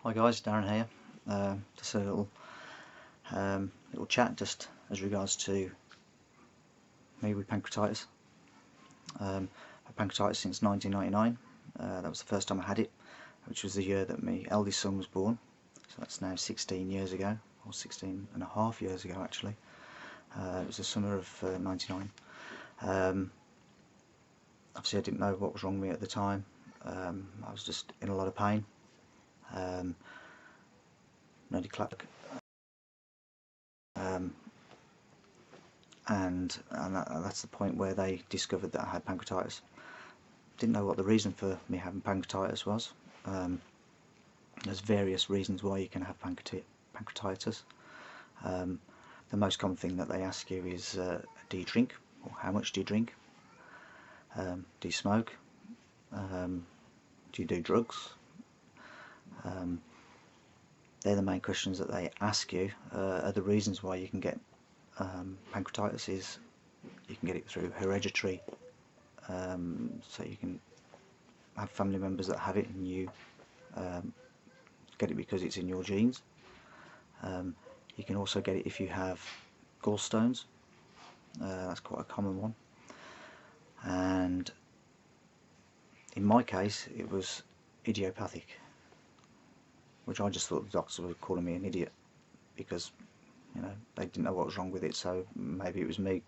Hi guys, Darren here. Just a little chat just as regards to me with pancreatitis. I've had pancreatitis since 1999. That was the first time I had it, which was the year that my eldest son was born. So that's now 16 years ago, or 16 and a half years ago actually. It was the summer of 99. Obviously I didn't know what was wrong with me at the time. I was just in a lot of pain. That's the point where they discovered that I had pancreatitis. Didn't know what the reason for me having pancreatitis was. There's various reasons why you can have pancreatitis. The most common thing that they ask you is, do you drink, or how much do you drink? Do you smoke? Do you do drugs? They're the main questions that they ask you. Other reasons why you can get pancreatitis is you can get it through hereditary, so you can have family members that have it and you get it because it's in your genes. You can also get it if you have gallstones. That's quite a common one. And in my case it was idiopathic, which I just thought the doctors were calling me an idiot because, you know, they didn't know what was wrong with it, so maybe it was me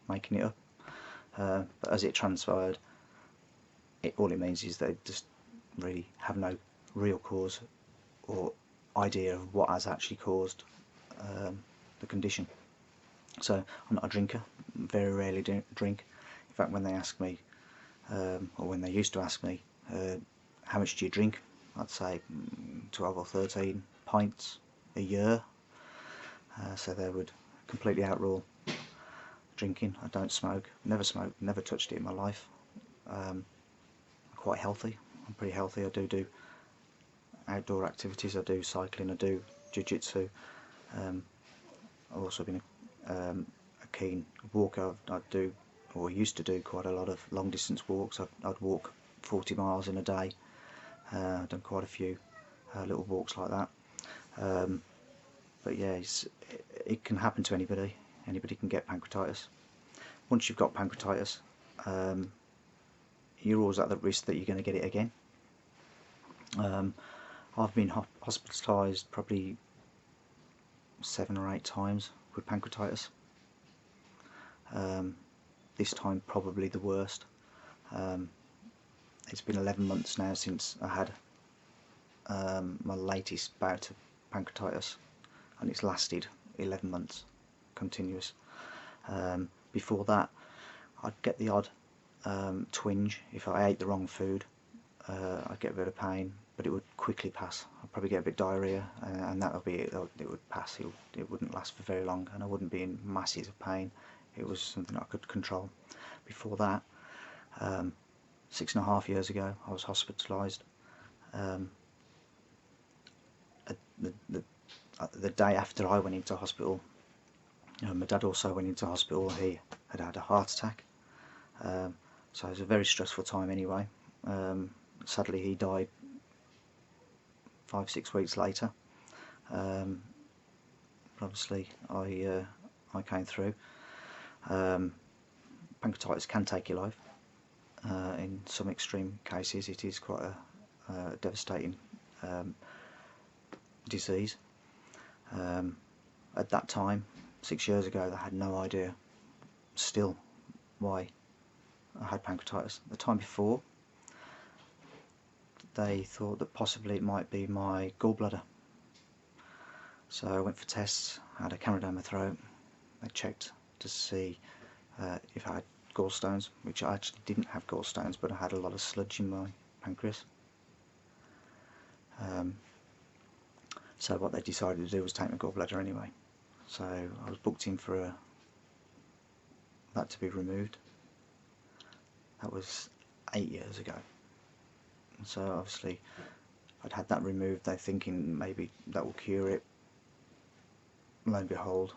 making it up. But as it transpired, all it means is they just really have no real cause or idea of what has actually caused the condition. So I'm not a drinker, very rarely drink. In fact, when they ask me, or when they used to ask me, how much do you drink, I'd say 12 or 13 pints a year. So they would completely outrule drinking. I don't smoke, never smoked, never touched it in my life. I'm quite healthy. I'm pretty healthy. I do outdoor activities. I do cycling. I do jiu-jitsu. I've also been a keen walker. I do, or used to do, quite a lot of long distance walks. I'd walk 40 miles in a day. I've done quite a few little walks like that. But yeah, it can happen to anybody. Anybody can get pancreatitis. Once you've got pancreatitis, you're always at the risk that you're going to get it again. I've been hospitalised probably 7 or 8 times with pancreatitis. This time probably the worst. It's been 11 months now since I had my latest bout of pancreatitis, and it's lasted 11 months continuous. Before that, I'd get the odd twinge if I ate the wrong food. I'd get a bit of pain, but it would quickly pass. I'd probably get a bit of diarrhea, and that would be it. It would pass. It wouldn't last for very long, and I wouldn't be in masses of pain. It was something I could control. Before that, 6.5 years ago, I was hospitalised. The day after I went into hospital, my dad also went into hospital. He had had a heart attack, so it was a very stressful time anyway. Sadly, he died 5-6 weeks later. Obviously, I came through. Pancreatitis can take your life. In some extreme cases, it is quite a devastating disease. At that time, 6 years ago, I had no idea still why I had pancreatitis. The time before, they thought that possibly it might be my gallbladder. So I went for tests, had a camera down my throat. They checked to see if I had gallstones, which I actually didn't have gallstones, but I had a lot of sludge in my pancreas. So what they decided to do was take my gallbladder anyway. So I was booked in for that to be removed. That was 8 years ago. So obviously I'd had that removed, they're thinking maybe that will cure it. Lo and behold,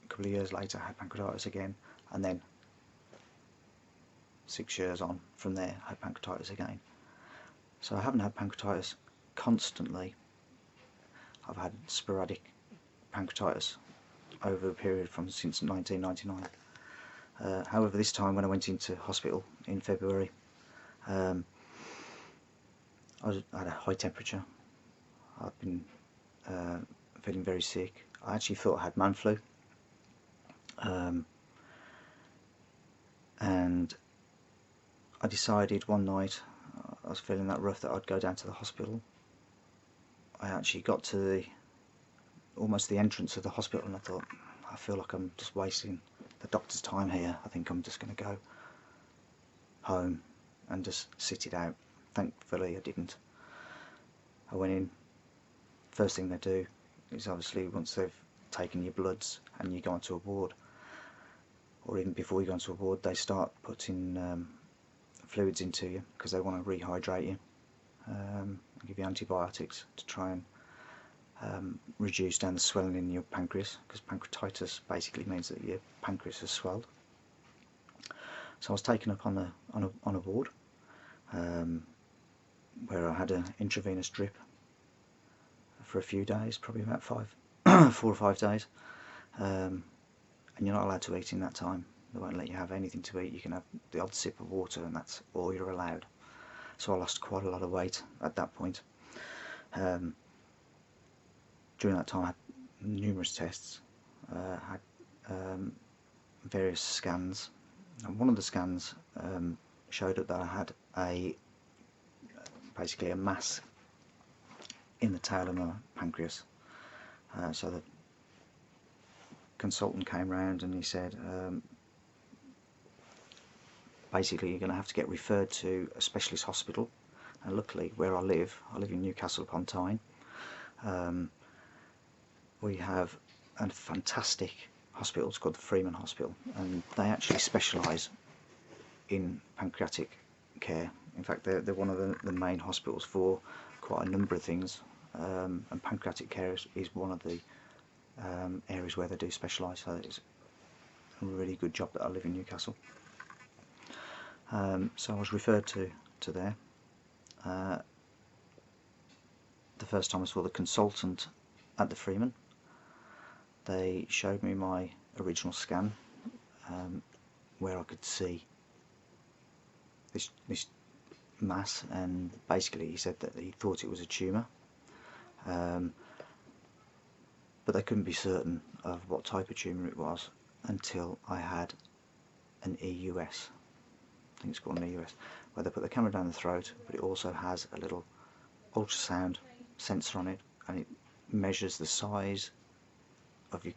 a couple of years later I had pancreatitis again, and then 6 years on from there I had pancreatitis again. So I haven't had pancreatitis constantly. I've had sporadic pancreatitis over a period since 1999. However, this time when I went into hospital in February, I had a high temperature. I've been feeling very sick. I actually thought I had man flu, and I decided one night I was feeling that rough that I'd go down to the hospital. I actually got to almost the entrance of the hospital, and I thought, I feel like I'm just wasting the doctor's time here. I think I'm just going to go home and just sit it out. Thankfully I didn't. I went in. First thing they do is, obviously, once they've taken your bloods and you go onto a ward, or even before you go onto a ward, they start putting fluids into you because they want to rehydrate you, give you antibiotics to try and reduce down the swelling in your pancreas, because pancreatitis basically means that your pancreas has swelled. So I was taken up on a ward where I had an intravenous drip for a few days, probably about 4 or 5 days, and you're not allowed to eat in that time. They won't let you have anything to eat. You can have the odd sip of water, and that's all you're allowed. So I lost quite a lot of weight at that point. During that time I had numerous tests, had various scans, and one of the scans showed that I had basically a mass in the tail of my pancreas. So the consultant came round and he said, basically you're going to have to get referred to a specialist hospital. And luckily, where I live in Newcastle upon Tyne, we have a fantastic hospital. It's called the Freeman Hospital, and they actually specialise in pancreatic care. In fact, they're one of the main hospitals for quite a number of things, and pancreatic care is one of the areas where they do specialise. So it's a really good job that I live in Newcastle. So I was referred to there. The first time I saw the consultant at the Freeman, they showed me my original scan, where I could see this mass, and basically he said that he thought it was a tumour, but they couldn't be certain of what type of tumour it was until I had an EUS. I think it's called an EUS, where they put the camera down the throat, but it also has a little ultrasound sensor on it, and it measures the size of your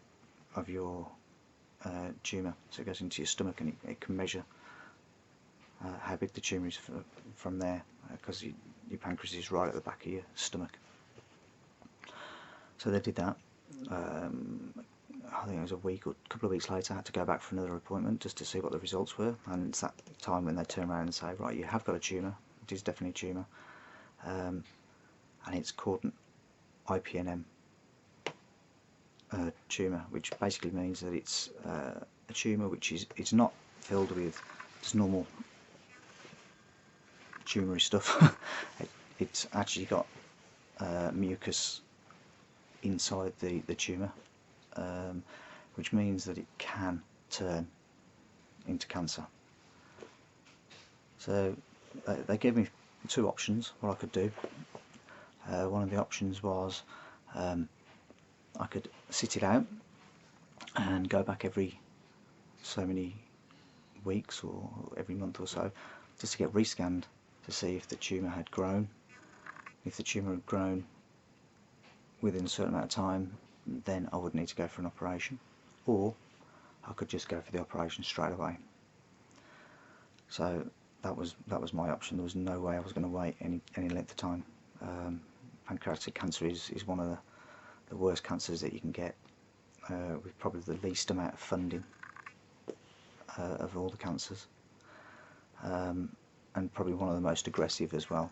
tumour. So it goes into your stomach, and it can measure how big the tumour is from there, because your pancreas is right at the back of your stomach. So they did that. I think it was a couple of weeks later, I had to go back for another appointment just to see what the results were, and it's that time when they turn around and say, right, you have got a tumour, it is definitely a tumour, and it's called an IPNM tumour, which basically means that it's a tumour which is not filled with just normal tumoury stuff. It's actually got mucus inside the tumour, which means that it can turn into cancer. So they gave me two options what I could do. One of the options was I could sit it out and go back every so many weeks or every month or so just to get rescanned to see if the tumour had grown. If the tumour had grown within a certain amount of time, then I would need to go for an operation, or I could just go for the operation straight away. So that was my option. There was no way I was going to wait any length of time. Pancreatic cancer is one of the worst cancers that you can get, with probably the least amount of funding of all the cancers, and probably one of the most aggressive as well.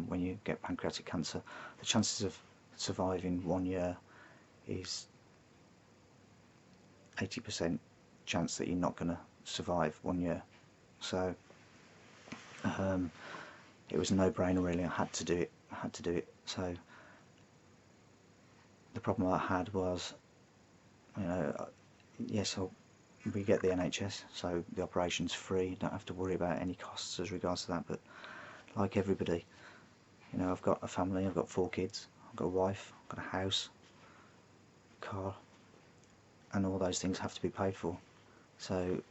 When you get pancreatic cancer, the chances of surviving 1 year is 80% chance that you're not going to survive 1 year. So it was a no-brainer really. I had to do it. I had to do it. So the problem I had was, you know, yes, we get the NHS, so the operation's free. Don't have to worry about any costs as regards to that. But like everybody, you know, I've got a family. I've got 4 kids. I've got a wife. I've got a house, car, and all those things have to be paid for. So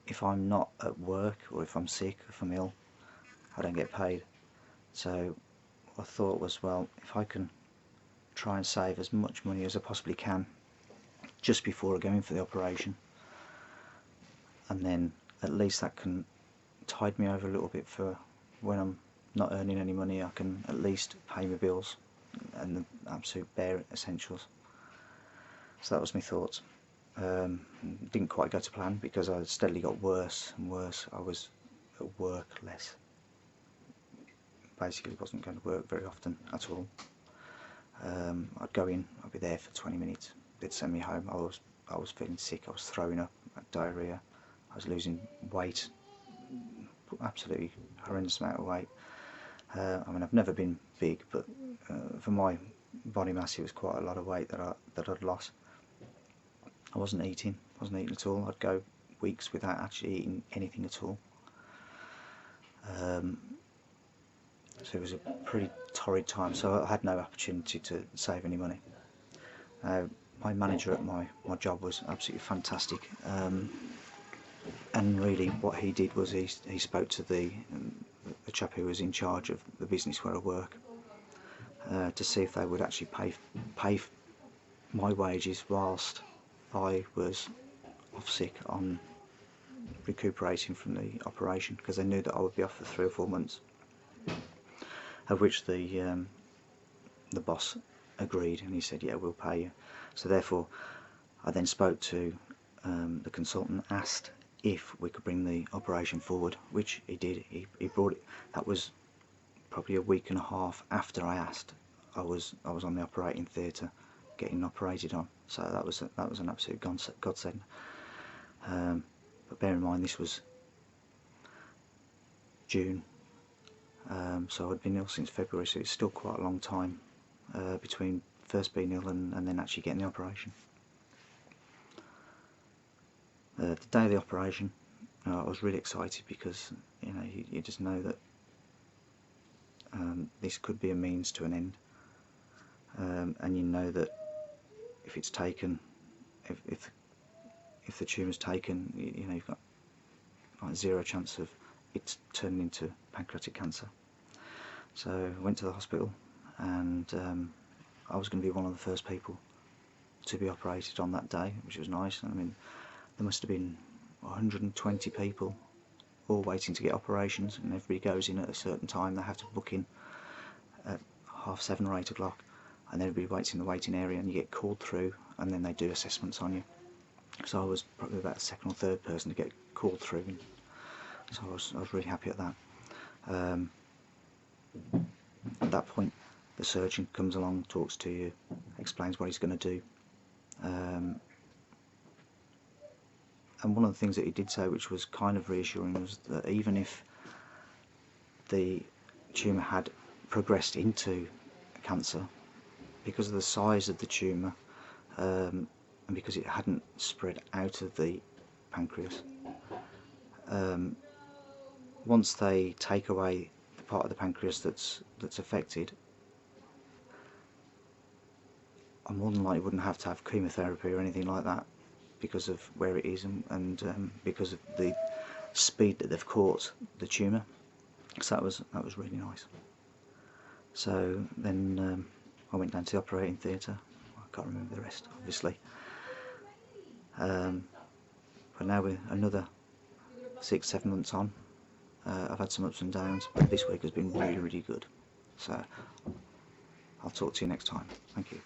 if I'm not at work, or if I'm sick, if I'm ill, I don't get paid. So what I thought was, well, if I can try and save as much money as I possibly can just before I go in for the operation, and then at least that can tide me over a little bit for when I'm not earning any money. I can at least pay my bills and the absolute bare essentials. So that was my thoughts. Didn't quite go to plan, because I steadily got worse and worse. I was at work less. Basically wasn't going to work very often at all. I'd go in, I'd be there for 20 minutes, they'd send me home. I was feeling sick, I was throwing up, I had diarrhoea, I was losing weight, absolutely horrendous amount of weight. I mean, I've never been big, but for my body mass it was quite a lot of weight that I'd lost. I wasn't eating at all. I'd go weeks without actually eating anything at all. So it was a pretty torrid time, so I had no opportunity to save any money. My manager at my job was absolutely fantastic, and really what he did was he spoke to the chap who was in charge of the business where I work, to see if they would actually pay my wages whilst I was off sick on recuperating from the operation, because they knew that I would be off for 3 or 4 months, of which the boss agreed, and he said, yeah, we'll pay you. So therefore I then spoke to the consultant, asked if we could bring the operation forward, which he did. He brought it. That was probably a week and a half after I asked. I was on the operating theatre getting operated on, so that was an absolute godsend. But bear in mind, this was June, so I'd been ill since February, so it's still quite a long time between first being ill and then actually getting the operation. The day of the operation, I was really excited, because you know, you just know that this could be a means to an end, and you know that if it's taken, if the tumour's taken, you know, you've got like 0 chance of it turning into pancreatic cancer. So I went to the hospital, and I was going to be one of the first people to be operated on that day, which was nice. I mean, there must have been 120 people all waiting to get operations, and everybody goes in at a certain time. They have to book in at 7:30 or 8 o'clock, and everybody waits in the waiting area, and you get called through, and then they do assessments on you. So I was probably about the 2nd or 3rd person to get called through, and so I was really happy at that. At that point, the surgeon comes along, talks to you, explains what he's going to do. And one of the things that he did say, which was kind of reassuring, was that even if the tumour had progressed into cancer, because of the size of the tumour, and because it hadn't spread out of the pancreas, once they take away the part of the pancreas that's affected, I more than likely wouldn't have to have chemotherapy or anything like that, because of where it is, and because of the speed that they've caught the tumour. So that was really nice. So then I went down to the operating theatre. I can't remember the rest, obviously. But now we're another 6-7 months on. I've had some ups and downs, but this week has been really, really good. So I'll talk to you next time. Thank you.